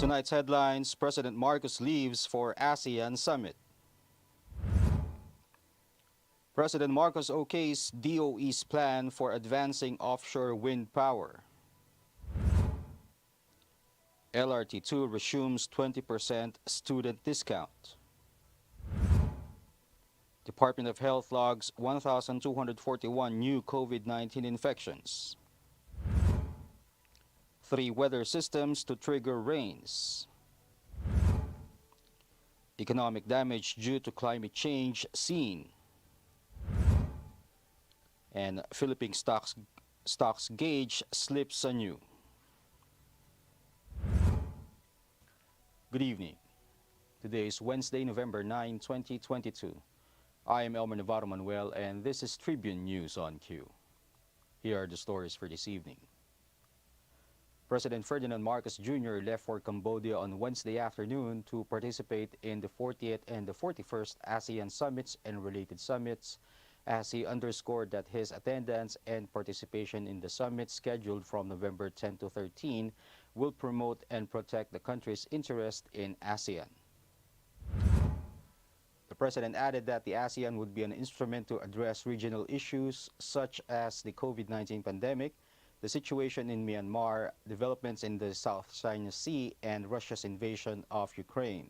Tonight's headlines: President Marcos leaves for ASEAN summit. President Marcos okays DOE's plan for advancing offshore wind power. LRT2 resumes 20% student discount. Department of Health logs 1,241 new COVID-19 infections. 3 weather systems to trigger rains. Economic damage due to climate change seen. And Philippine stocks gauge slips anew. Good evening. Today is Wednesday, November 9, 2022. I am Elmer Navarro Manuel, and this is Tribune News on Q. Here are the stories for this evening. President Ferdinand Marcos Jr. left for Cambodia on Wednesday afternoon to participate in the 40th and the 41st ASEAN summits and related summits, as he underscored that his attendance and participation in the summit scheduled from November 10 to 13 will promote and protect the country's interest in ASEAN. The president added that the ASEAN would be an instrument to address regional issues such as the COVID-19 pandemic, the situation in Myanmar, developments in the South China Sea, and Russia's invasion of Ukraine.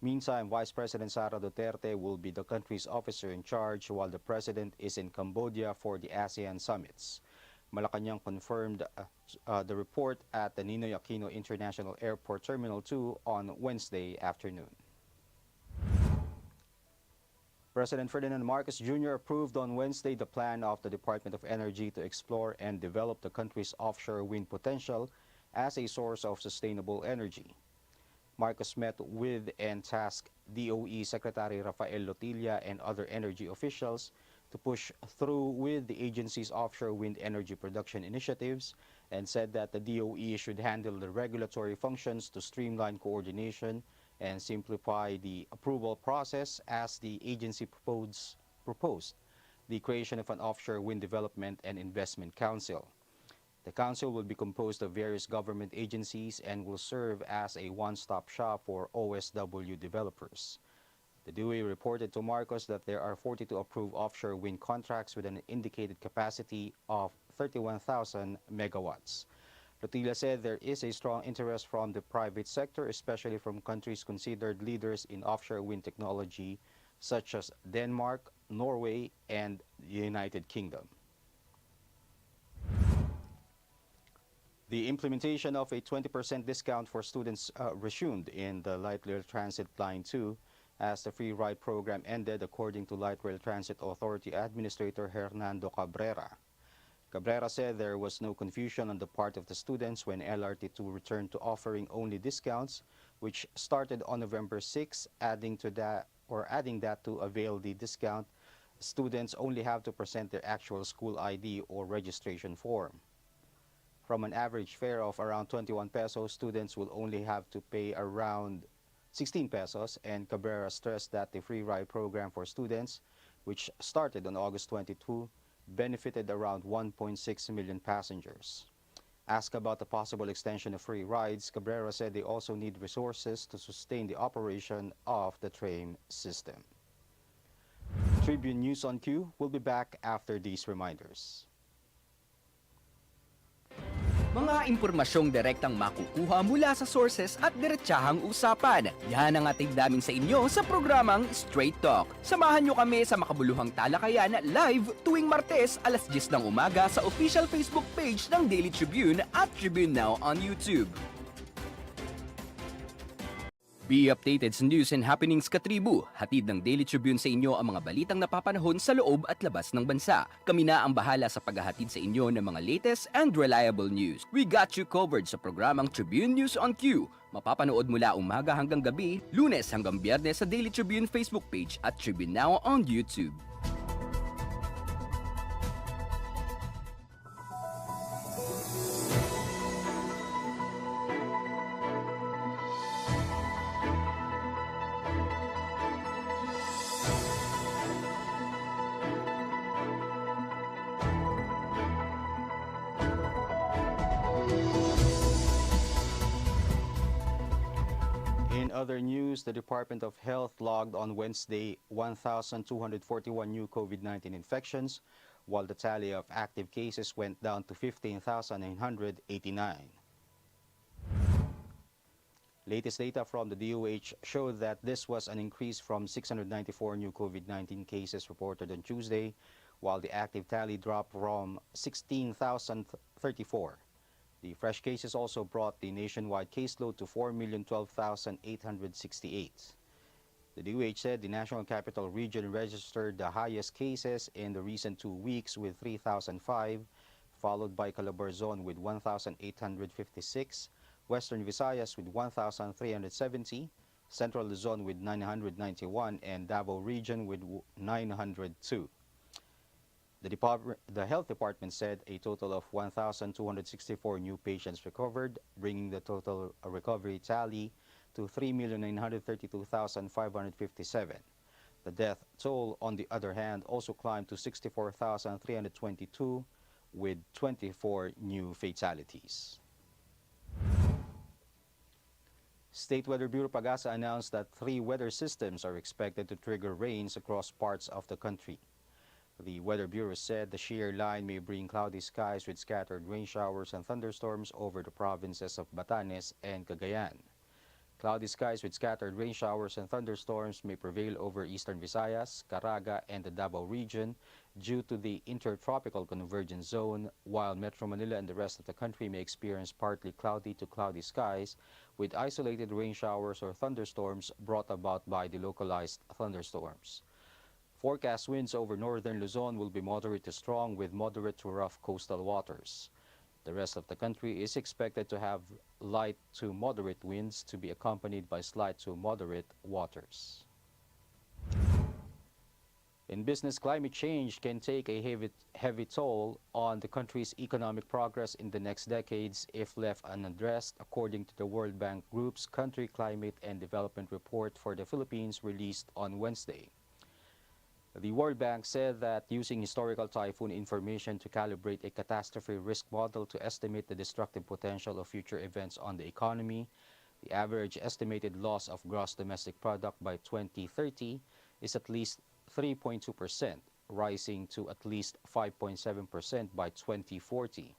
Meantime, Vice President Sara Duterte will be the country's officer in charge while the president is in Cambodia for the ASEAN summits. Malacanang confirmed the report at the Ninoy Aquino International Airport Terminal 2 on Wednesday afternoon. President Ferdinand Marcos Jr. approved on Wednesday the plan of the Department of Energy to explore and develop the country's offshore wind potential as a source of sustainable energy. Marcos met with and tasked DOE Secretary Rafael Lotilla and other energy officials to push through with the agency's offshore wind energy production initiatives, and said that the DOE should handle the regulatory functions to streamline coordination and simplify the approval process, as the agency proposed the creation of an offshore wind development and investment council. The council will be composed of various government agencies and will serve as a one-stop shop for OSW developers. The DOE reported to Marcos that there are 42 approved offshore wind contracts with an indicated capacity of 31,000 megawatts. Lotilla said there is a strong interest from the private sector, especially from countries considered leaders in offshore wind technology, such as Denmark, Norway, and the United Kingdom. The implementation of a 20% discount for students resumed in the Light Rail Transit Line 2 as the free ride program ended, according to Light Rail Transit Authority Administrator Hernando Cabrera. Cabrera said there was no confusion on the part of the students when LRT2 returned to offering only discounts, which started on November 6, adding that to avail the discount, students only have to present their actual school ID or registration form. From an average fare of around 21 pesos, students will only have to pay around 16 pesos, and Cabrera stressed that the free ride program for students, which started on August 22, benefited around 1.6 million passengers. Asked about the possible extension of free rides, Cabrera said they also need resources to sustain the operation of the train system. Tribune News on Q will be back after these reminders. Mga impormasyong direktang makukuha mula sa sources at diretsahang usapan. Yan ang ating damin sa inyo sa programang Straight Talk. Samahan nyo kami sa makabuluhang talakayan live tuwing Martes alas 10 ng umaga sa official Facebook page ng Daily Tribune at Tribune Now on YouTube. Be updated sa news and happenings katribu. Hatid ng Daily Tribune sa inyo ang mga balitang napapanahon sa loob at labas ng bansa. Kami na ang bahala sa paghahatid sa inyo ng mga latest and reliable news. We got you covered sa programang Tribune News on Q. Mapapanood mula umaga hanggang gabi, Lunes hanggang Biyernes sa Daily Tribune Facebook page at Tribune Now on YouTube. other news, the Department of Health logged on Wednesday 1,241 new COVID-19 infections, while the tally of active cases went down to 15,989. Latest data from the DOH showed that this was an increase from 694 new COVID-19 cases reported on Tuesday, while the active tally dropped from 16,034. The fresh cases also brought the nationwide caseload to 4,012,868. The DOH said the National Capital Region registered the highest cases in the recent 2 weeks with 3,005, followed by Calabarzon with 1,856, Western Visayas with 1,370, Central Luzon with 991, and Davao Region with 902. The Health Department said a total of 1,264 new patients recovered, bringing the total recovery tally to 3,932,557. The death toll, on the other hand, also climbed to 64,322 with 24 new fatalities. State Weather Bureau Pagasa announced that 3 weather systems are expected to trigger rains across parts of the country. The Weather Bureau said the shear line may bring cloudy skies with scattered rain showers and thunderstorms over the provinces of Batanes and Cagayan. Cloudy skies with scattered rain showers and thunderstorms may prevail over eastern Visayas, Caraga, and the Davao region due to the intertropical convergence zone, while Metro Manila and the rest of the country may experience partly cloudy to cloudy skies with isolated rain showers or thunderstorms brought about by the localized thunderstorms. Forecast winds over northern Luzon will be moderate to strong with moderate to rough coastal waters. The rest of the country is expected to have light to moderate winds to be accompanied by slight to moderate waters. In business, climate change can take a heavy toll on the country's economic progress in the next decades if left unaddressed, according to the World Bank Group's Country Climate and Development Report for the Philippines released on Wednesday. The World Bank said that using historical typhoon information to calibrate a catastrophe risk model to estimate the destructive potential of future events on the economy, the average estimated loss of gross domestic product by 2030 is at least 3.2%, rising to at least 5.7% by 2040.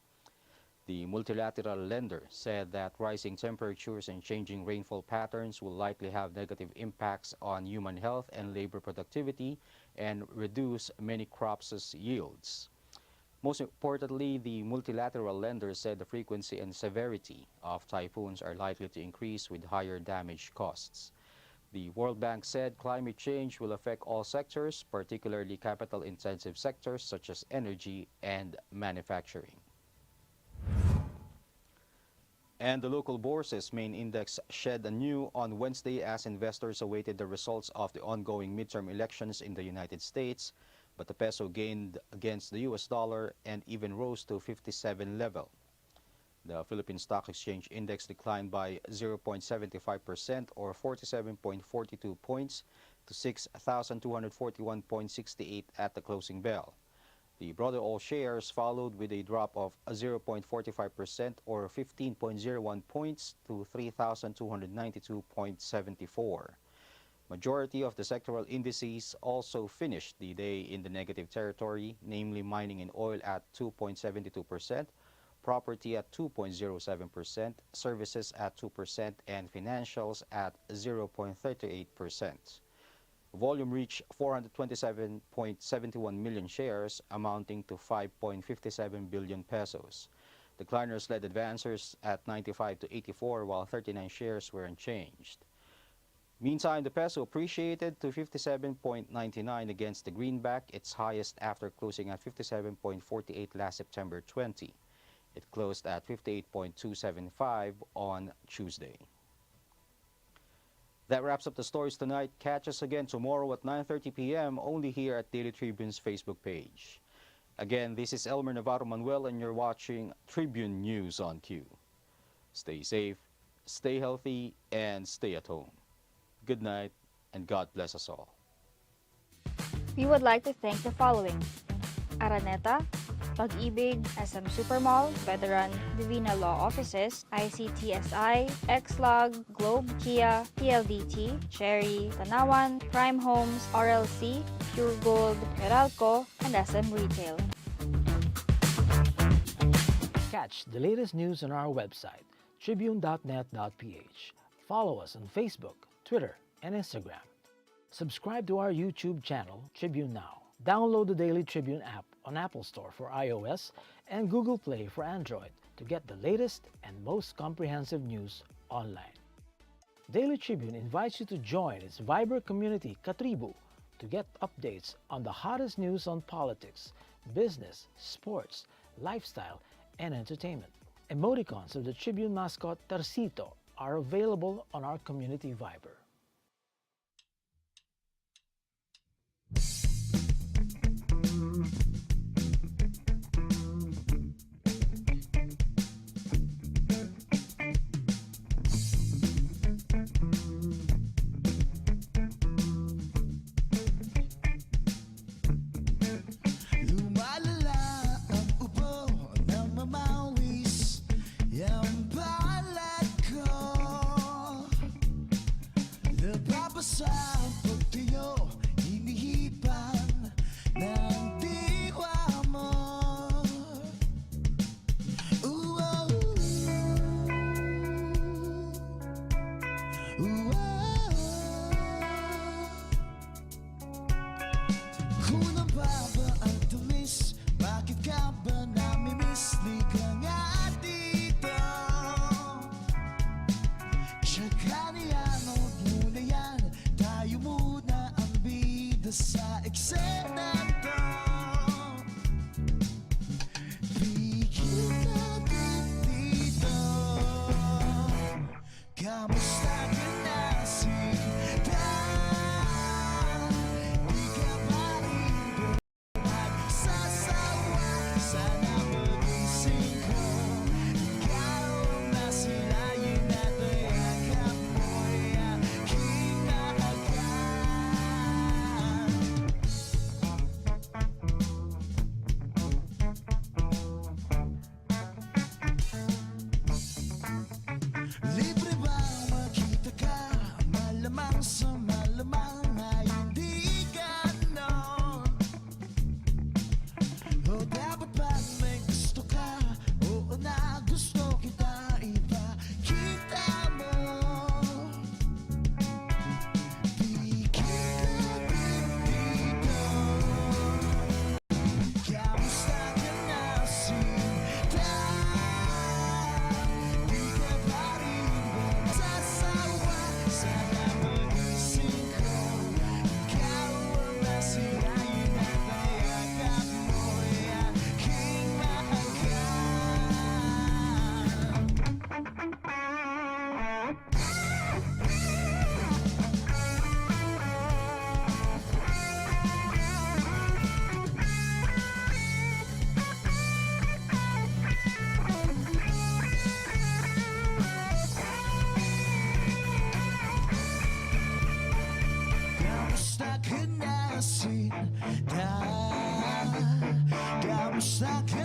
The multilateral lender said that rising temperatures and changing rainfall patterns will likely have negative impacts on human health and labor productivity and reduce many crops' yields. Most importantly, the multilateral lender said the frequency and severity of typhoons are likely to increase with higher damage costs. The World Bank said climate change will affect all sectors, particularly capital-intensive sectors such as energy and manufacturing. And the local bourse's main index shed anew on Wednesday as investors awaited the results of the ongoing midterm elections in the United States, but the peso gained against the US dollar and even rose to 57 level. The Philippine Stock Exchange Index declined by 0.75% or 47.42 points to 6,241.68 at the closing bell. The broader all shares followed with a drop of 0.45% or 15.01 points to 3,292.74. Majority of the sectoral indices also finished the day in the negative territory, namely mining and oil at 2.72%, property at 2.07%, services at 2%, and financials at 0.38%. Volume reached 427.71 million shares, amounting to 5.57 billion pesos. Decliners led advancers at 95 to 84, while 39 shares were unchanged. Meantime, the peso appreciated to 57.99 against the greenback, its highest after closing at 57.48 last September 20. It closed at 58.275 on Tuesday. That wraps up the stories tonight. Catch us again tomorrow at 9:30 p.m. only here at Daily Tribune's Facebook page. Again, this is Elmer Navarro Manuel and you're watching Tribune News on Q. Stay safe, stay healthy, and stay at home. Good night, and God bless us all. We would like to thank the following: Araneta, Pag-ibig, SM Supermall, Veteran, Divina Law Offices, ICTSI, Xlog, Globe, Kia, PLDT, Cherry, Tanawan, Prime Homes, RLC, Pure Gold, Meralco, and SM Retail. Catch the latest news on our website, tribune.net.ph. Follow us on Facebook, Twitter, and Instagram. Subscribe to our YouTube channel, Tribune Now. Download the Daily Tribune app on Apple Store for iOS and Google Play for Android to get the latest and most comprehensive news online. Daily Tribune invites you to join its Viber community, Katribu, to get updates on the hottest news on politics, business, sports, lifestyle, and entertainment. Emoticons of the Tribune mascot Tercito are available on our community Viber. Sa eksena to, bigyan natin dito. Kamusta ka na, Sinta? Di ka ba rin nagsasawa? Sana magising ko. Ikaw ang masilayin at mayakap mo'y aking naagad. Libre bang makita ka? Malamang sa malamang ay hindi ganon. O dapat bang may gusto ka? Oo na gusto kita, ipakita mo. Di kita dito. Kamusta ka na, Sinta? Di ka ba rin nagsasawa? Sana magising ko. Ikaw ang masilayin at mayakap mo'y aking maagad. Kamusta ka na, Sinta? Kamusta ka